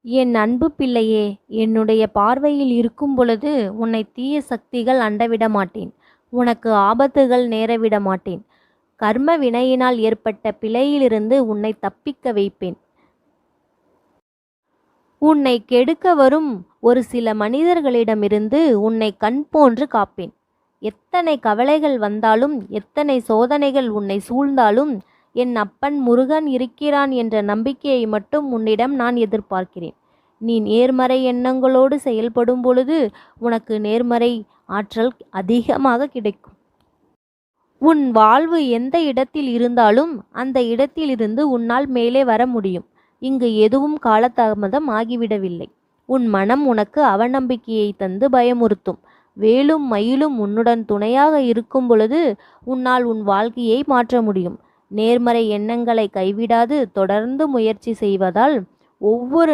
என் அன்பு பிள்ளையே, என்னுடைய பார்வையில் இருக்கும் பொழுது உன்னை தீய சக்திகள் அண்டவிட மாட்டேன். உனக்கு ஆபத்துகள் நேரவிட மாட்டேன். கர்ம வினையினால் ஏற்பட்ட பிழையிலிருந்து உன்னை தப்பிக்க வைப்பேன். உன்னை கெடுக்க வரும் ஒரு சில மனிதர்களிடமிருந்து உன்னை கண் போன்று காப்பேன். எத்தனை கவலைகள் வந்தாலும், எத்தனை சோதனைகள் உன்னை சூழ்ந்தாலும், என் அப்பன் முருகன் இருக்கிறான் என்ற நம்பிக்கையை மட்டும் உன்னிடம் நான் எதிர்பார்க்கிறேன். நீ நேர்மறை எண்ணங்களோடு செயல்படும் பொழுது உனக்கு நேர்மறை ஆற்றல் அதிகமாக கிடைக்கும். உன் வாழ்வு எந்த இடத்தில் இருந்தாலும் அந்த இடத்திலிருந்து உன்னால் மேலே வர முடியும். இங்கு எதுவும் காலதாமதம் ஆகிவிடவில்லை. உன் மனம் உனக்கு அவநம்பிக்கையை தந்து பயமுறுத்தும். வேலும் மயிலும் உன்னுடன் துணையாக இருக்கும் பொழுது உன்னால் உன் வாழ்க்கையை மாற்ற முடியும். நேர்மறை எண்ணங்களை கைவிடாது தொடர்ந்து முயற்சி செய்வதால் ஒவ்வொரு